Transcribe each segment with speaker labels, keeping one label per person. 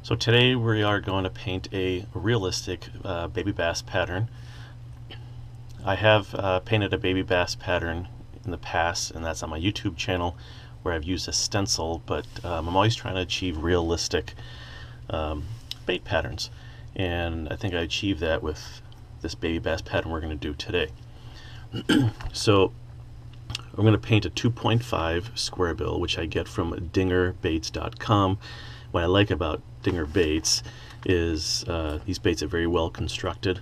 Speaker 1: So today we are going to paint a realistic baby bass pattern. I have painted a baby bass pattern in the past, and that's on my YouTube channel where I've used a stencil, but I'm always trying to achieve realistic bait patterns, and I think I achieved that with this baby bass pattern we're going to do today. So I'm going to paint a 2.5 square bill, which I get from dingerbaits.com. What I like about Dinger Baits is these baits are very well constructed,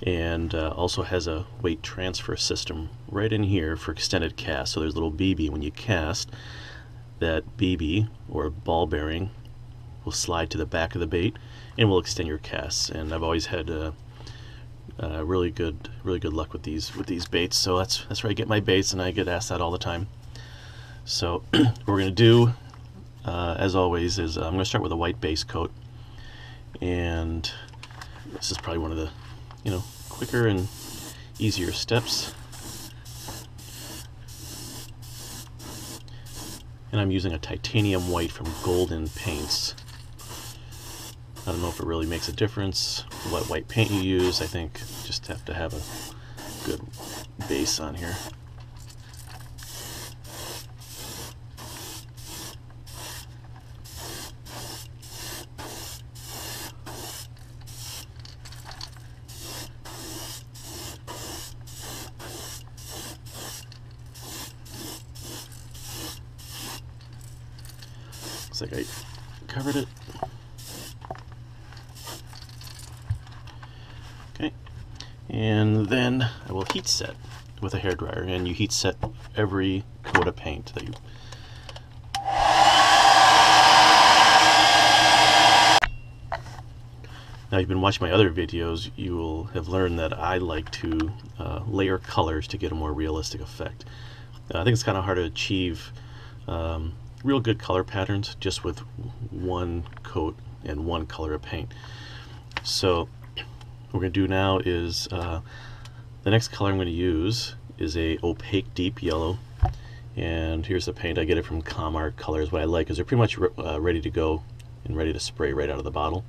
Speaker 1: and also has a weight transfer system right in here for extended cast. So there's a little BB when you cast. That BB or ball bearing will slide to the back of the bait and will extend your casts. And I've always had really good luck with these baits. So that's where I get my baits, and I get asked that all the time. So what we're going to do, as always, is I'm going to start with a white base coat, and this is probably one of the quicker and easier steps. And I'm using a titanium white from Golden Paints. I don't know if it really makes a difference what white paint you use. I think you just have to have a good base on here. Looks like I covered it. Okay, and then I will heat set with a hairdryer, and you heat set every coat of paint that you. Now, you've been watching my other videos, you will have learned that I like to layer colors to get a more realistic effect. I think it's kind of hard to achieve real good color patterns just with one coat and one color of paint. So what we're going to do now is the next color I'm going to use is a opaque deep yellow, and here's the paint. I get it from Comart Colors. What I like is they're pretty much ready to go and ready to spray right out of the bottle.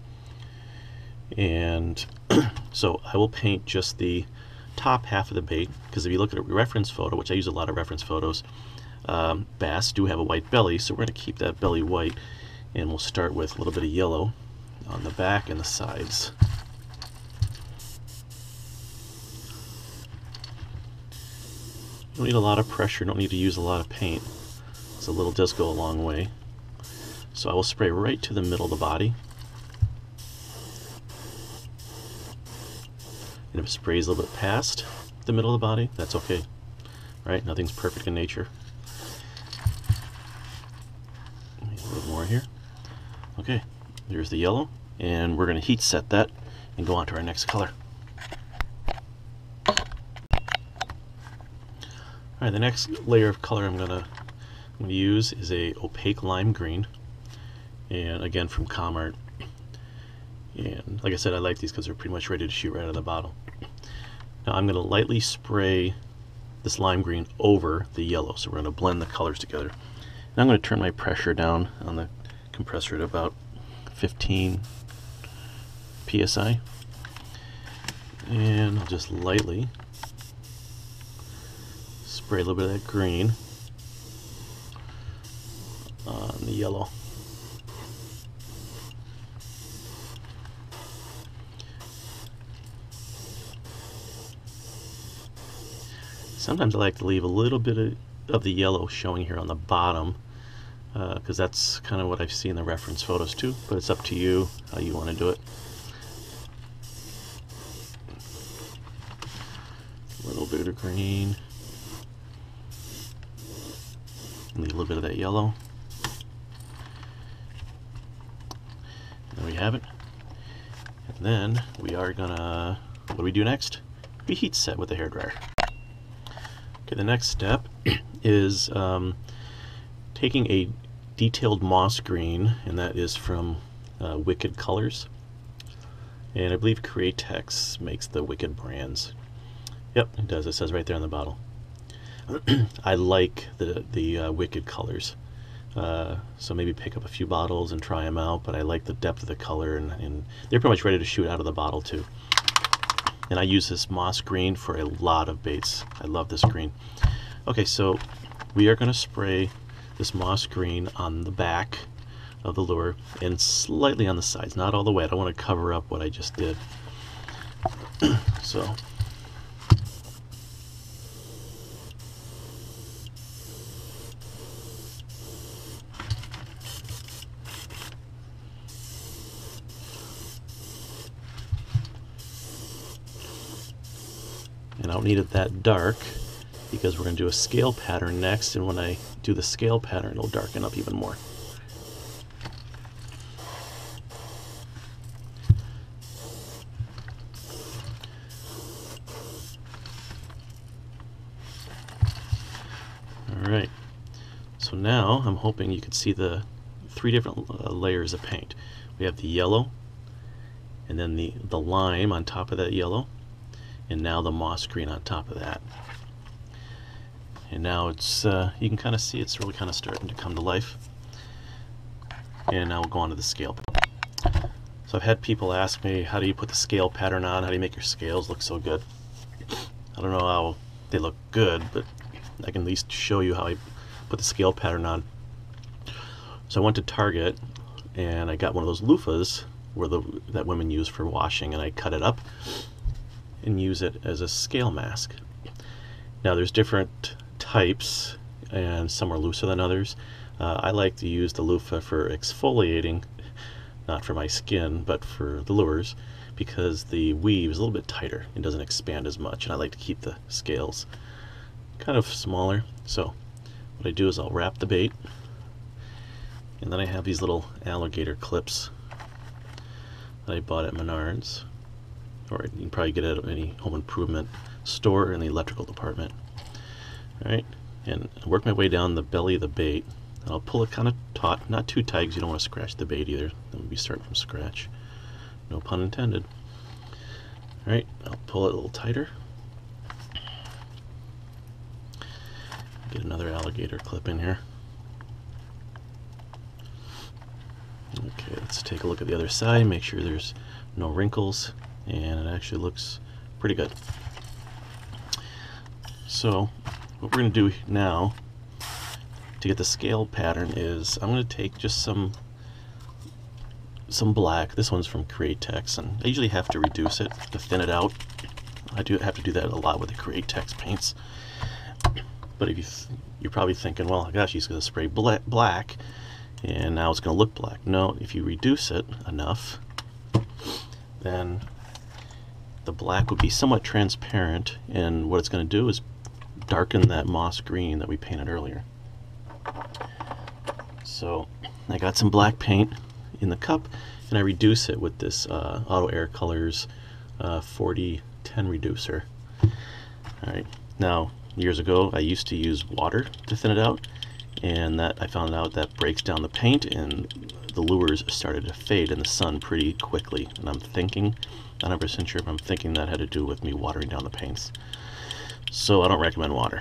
Speaker 1: And so I will paint just the top half of the bait, because if you look at a reference photo, which I use a lot of reference photos, bass do have a white belly, so we're going to keep that belly white, and we'll start with a little bit of yellow on the back and the sides. You don't need a lot of pressure, don't need to use a lot of paint, so a little does go a long way. So I will spray right to the middle of the body, and if it sprays a little bit past the middle of the body, that's okay, right? Nothing's perfect in nature. A little more here. Okay, there's the yellow, and we're going to heat set that and go on to our next color. Alright, the next layer of color I'm going to use is a opaque lime green, and again from Comart. And like I said, I like these because they're pretty much ready to shoot right out of the bottle. Now I'm going to lightly spray this lime green over the yellow, so we're going to blend the colors together. And I'm going to turn my pressure down on the compressor to about 15 psi, and I'll just lightly spray a little bit of that green on the yellow. Sometimes I like to leave a little bit of the yellow showing here on the bottom, because that's kind of what I've seen in the reference photos too, but it's up to you how you want to do it. A little bit of green, leave a little bit of that yellow. There we have it. And then we are gonna, what do we do next? We heat set with the hairdryer. Okay, the next step is taking a detailed moss green, and that is from Wicked Colors, and I believe Createx makes the Wicked brands. Yep, it does. It says right there on the bottle. I like the Wicked Colors. So maybe pick up a few bottles and try them out, but I like the depth of the color, and they're pretty much ready to shoot out of the bottle too. And I use this moss green for a lot of baits. I love this green. Okay, so we are going to spray this moss green on the back of the lure and slightly on the sides, not all the way. I don't want to cover up what I just did. So and I don't need it that dark because we're going to do a scale pattern next, and when I do the scale pattern it'll darken up even more. Alright, so now I'm hoping you can see the three different layers of paint. We have the yellow, and then the lime on top of that yellow, and now the moss green on top of that. And now it's you can kind of see it's really kind of starting to come to life. And now we'll go on to the scale. So I've had people ask me, how do you put the scale pattern on? How do you make your scales look so good? I don't know how they look good, but I can at least show you how I put the scale pattern on. So I went to Target and I got one of those loofahs that women use for washing, and I cut it up and use it as a scale mask. Now there's different types, and some are looser than others. I like to use the loofah for exfoliating, not for my skin, but for the lures, because the weave is a little bit tighter and doesn't expand as much, and I like to keep the scales kind of smaller. So what I do is I'll wrap the bait, and then I have these little alligator clips that I bought at Menards, or you can probably get it at any home improvement store in the electrical department. Alright, and I work my way down the belly of the bait, and I'll pull it kind of taut, not too tight because you don't want to scratch the bait either. Then we start from scratch. No pun intended. Alright, I'll pull it a little tighter. Get another alligator clip in here. Okay, let's take a look at the other side, make sure there's no wrinkles, and it actually looks pretty good. So what we're going to do now to get the scale pattern is I'm going to take just some black. This one's from Crankbaits, and I usually have to reduce it to thin it out. I do have to do that a lot with the Crankbaits paints. But if you're probably thinking, well, gosh, he's going to spray black and now it's going to look black. No, if you reduce it enough, then the black would be somewhat transparent, and what it's going to do is darken that moss green that we painted earlier. So I got some black paint in the cup, and I reduce it with this Auto Air Colors 4010 reducer. Alright, now years ago I used to use water to thin it out, and that I found out that breaks down the paint, and the lures started to fade in the sun pretty quickly. And I'm thinking, not 100% sure, but I'm thinking that had to do with me watering down the paints. So I don't recommend water.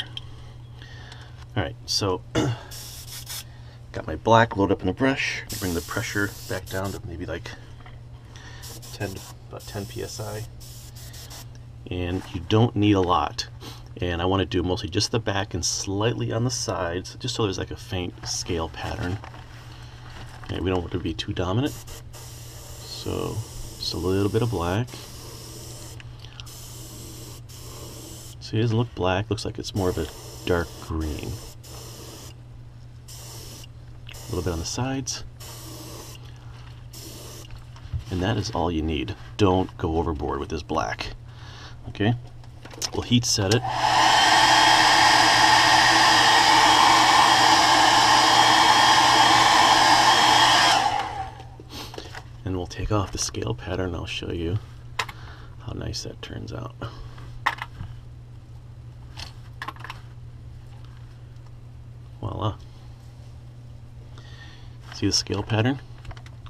Speaker 1: Alright, so got my black loaded up in the brush. Bring the pressure back down to maybe like about 10 psi. And you don't need a lot. And I want to do mostly just the back and slightly on the sides, just so there's like a faint scale pattern. Okay, we don't want it to be too dominant. So just a little bit of black. See, it doesn't look black, looks like it's more of a dark green. A little bit on the sides. And that is all you need. Don't go overboard with this black. Okay? We'll heat set it. And we'll take off the scale pattern. I'll show you how nice that turns out. Voila. See the scale pattern?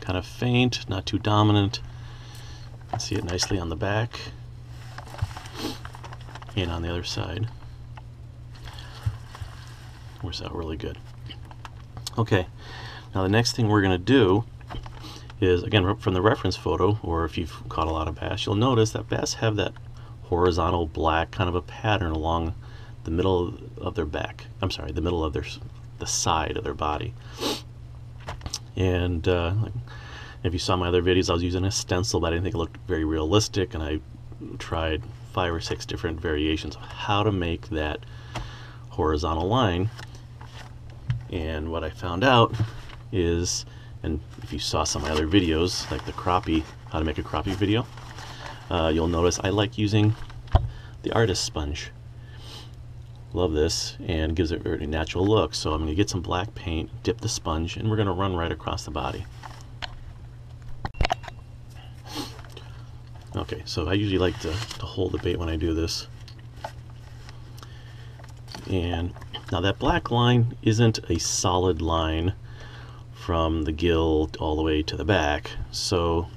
Speaker 1: Kind of faint, not too dominant. You can see it nicely on the back and on the other side. Works out really good. Okay, now the next thing we're going to do is, again, from the reference photo, or if you've caught a lot of bass, you'll notice that bass have that horizontal black kind of a pattern along the middle of their back. I'm sorry, the middle of the side of their body. And if you saw my other videos, I was using a stencil, but I didn't think it looked very realistic, and I tried 5 or 6 different variations of how to make that horizontal line. And what I found out is, and if you saw some of my other videos, like the crappie, how to make a crappie video, you'll notice I like using the artist sponge. Love this, and gives it a very natural look. So I'm going to get some black paint, dip the sponge, and we're going to run right across the body. Okay, so I usually like to hold the bait when I do this. And now that black line isn't a solid line from the gill all the way to the back, so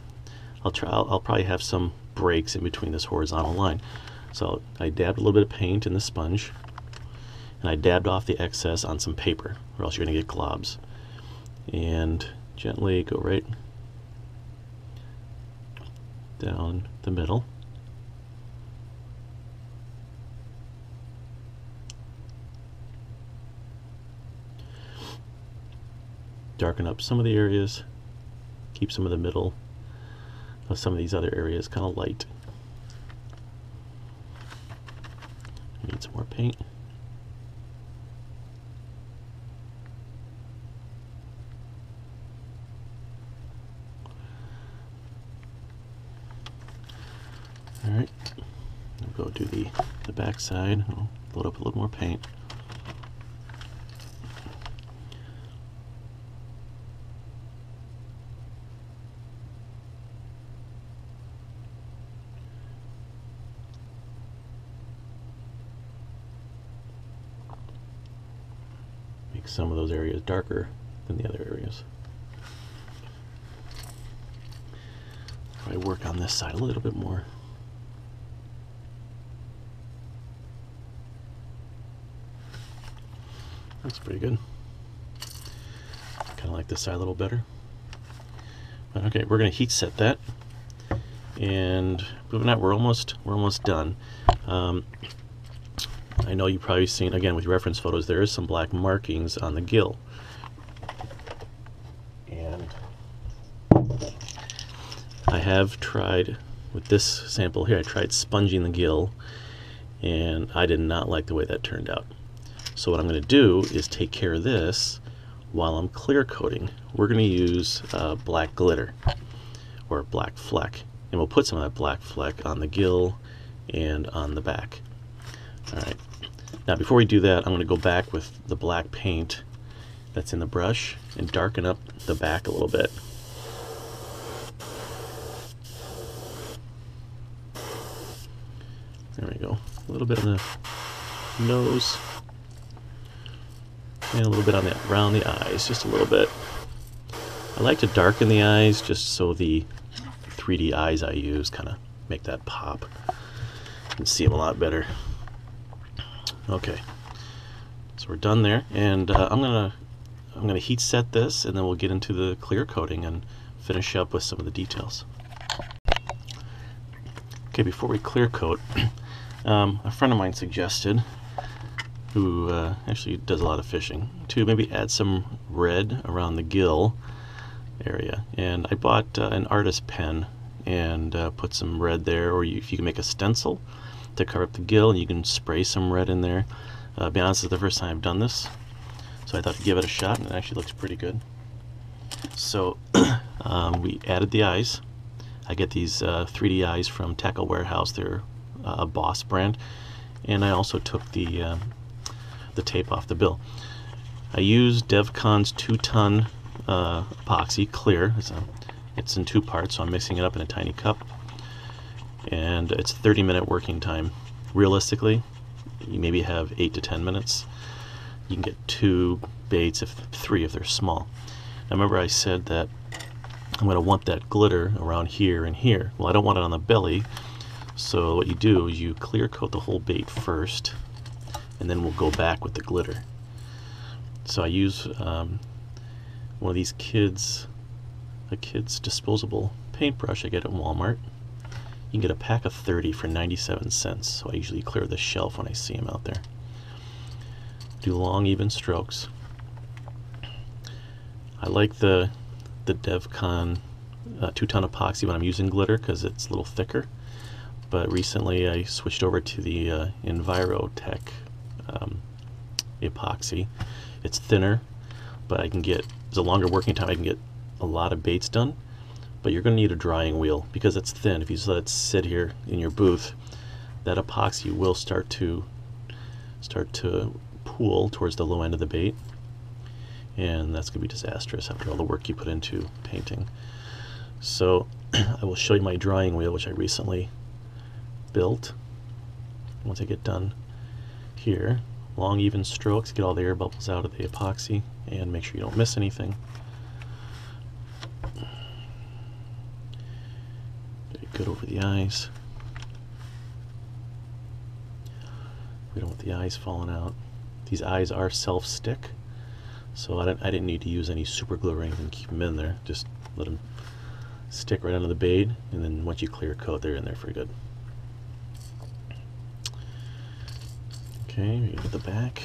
Speaker 1: I'll probably have some breaks in between this horizontal line. So I dabbed a little bit of paint in the sponge, and I dabbed off the excess on some paper, or else you're going to get globs. And gently go right down the middle. Darken up some of the areas, keep some of the middle of some of these other areas kind of light. Need some more paint. Alright, we'll go do the back side. I'll load up a little more paint. Make some of those areas darker than the other areas. I work on this side a little bit more. That's pretty good. Kind of like this side a little better. But okay, we're going to heat set that, and moving out, we're almost done. I know you've probably seen, again, with reference photos, there is some black markings on the gill, and I have tried with this sample here. I tried sponging the gill, and I did not like the way that turned out. So what I'm going to do is take care of this while I'm clear coating. We're going to use black glitter, or black fleck, and we'll put some of that black fleck on the gill and on the back. Alright, now before we do that, I'm going to go back with the black paint that's in the brush and darken up the back a little bit. There we go. A little bit on the nose. And a little bit on around the eyes, just a little bit. I like to darken the eyes just so the 3D eyes I use kind of make that pop and see them a lot better. Okay, so we're done there, and I'm gonna heat set this, and then we'll get into the clear coating and finish up with some of the details. Okay, before we clear coat, a friend of mine suggested, who actually does a lot of fishing, to maybe add some red around the gill area. And I bought an artist pen and put some red there, or if you can make a stencil to cover up the gill, and you can spray some red in there. To be honest, this is the first time I've done this, so I thought to give it a shot, and it actually looks pretty good. So we added the eyes. I get these 3D eyes from Tackle Warehouse. They're a Boss brand, and I also took the tape off the bill. I used DevCon's 2-ton epoxy clear. It's in 2 parts, so I'm mixing it up in a tiny cup, and it's 30-minute working time. Realistically, you maybe have 8 to 10 minutes. You can get 2 baits, 3 if they're small. Now remember I said that I'm going to want that glitter around here and here. Well, I don't want it on the belly, so what you do is you clear coat the whole bait first, and then we'll go back with the glitter. So I use one of these a kid's disposable paintbrush I get at Walmart. You can get a pack of 30 for 97 cents, so I usually clear the shelf when I see them out there. Do long, even strokes. I like the DevCon 2-ton epoxy when I'm using glitter because it's a little thicker, but recently I switched over to the Envirotech epoxy. It's thinner, but it's a longer working time. I can get a lot of baits done, but you're going to need a drying wheel because it's thin. If you just let it sit here in your booth, that epoxy will start to pool towards the low end of the bait, and that's going to be disastrous after all the work you put into painting. So I will show you my drying wheel, which I recently built. Once I get done here, long even strokes, get all the air bubbles out of the epoxy, and make sure you don't miss anything. Very good over the eyes. We don't want the eyes falling out. These eyes are self-stick, so I didn't need to use any super glue or anything to keep them in there. Just let them stick right onto the bait, and then once you clear coat, they're in there for good. Okay, we get the back.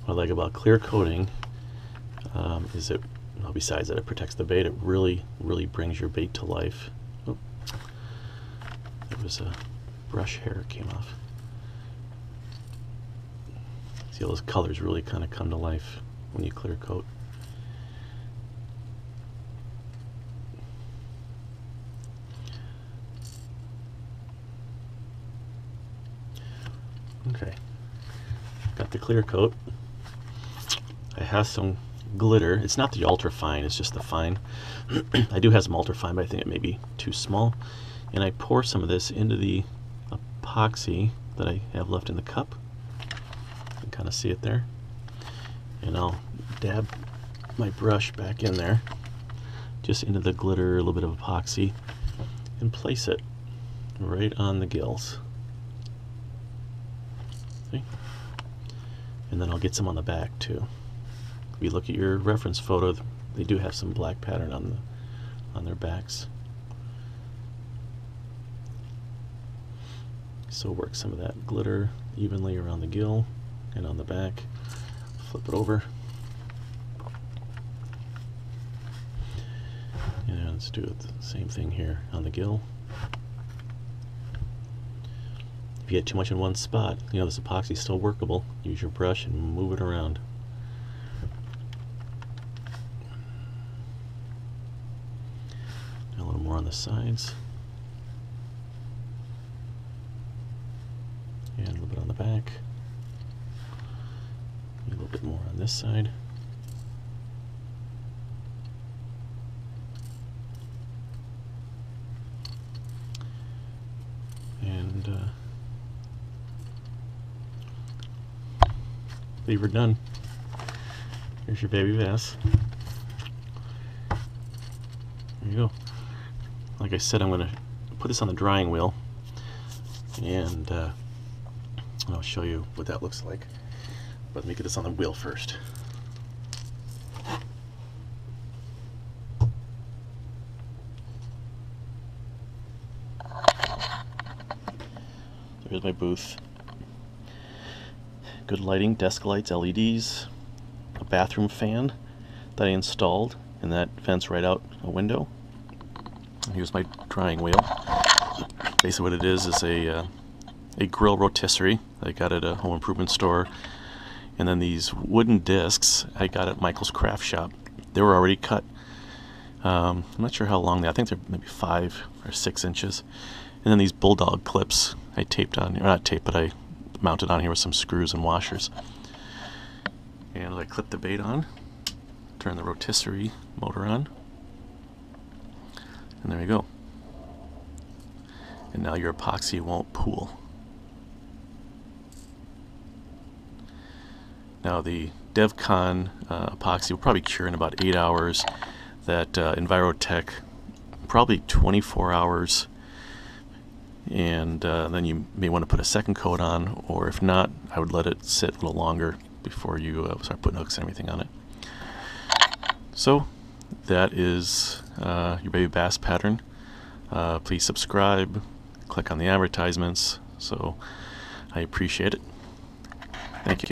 Speaker 1: What I like about clear coating is it, well, besides that it protects the bait, it really brings your bait to life. Oh, there was a brush hair came off. See how those colors really kind of come to life when you clear coat. Okay, got the clear coat. I have some glitter. It's not the ultra fine, it's just the fine. I do have some ultra fine, but I think it may be too small. And I pour some of this into the epoxy that I have left in the cup. You can kind of see it there. And I'll dab my brush back in there, just into the glitter, a little bit of epoxy, and place it right on the gills. See? And then I'll get some on the back too. If you look at your reference photo, they do have some black pattern on their backs. So work some of that glitter evenly around the gill and on the back. Flip it over. And let's do it the same thing here on the gill. If you get too much in one spot, you know, this epoxy is still workable. Use your brush and move it around. A little more on the sides. And a little bit on the back. A little bit more on this side. And I believe we're done. Here's your baby bass. There you go. Like I said, I'm going to put this on the drying wheel, and I'll show you what that looks like. But let me get this on the wheel first. So here's my booth. Good lighting, desk lights, LEDs, a bathroom fan that I installed, and that vents right out a window. And here's my drying wheel. Basically what it is a grill rotisserie that I got at a home improvement store. And then these wooden discs I got at Michael's Craft Shop. They were already cut. I'm not sure how long I think they're maybe 5 or 6 inches. And then these bulldog clips I taped on, or not taped, but I mounted on here with some screws and washers. And I clip the bait on, turn the rotisserie motor on, and there you go. And now your epoxy won't pool. Now the DevCon epoxy will probably cure in about 8 hours. That Envirotech, probably 24 hours. and then you may want to put a second coat on, or if not, I would let it sit a little longer before you start putting hooks and everything on it. So that is your baby bass pattern. Please subscribe, click on the advertisements, so I appreciate it. Thank you.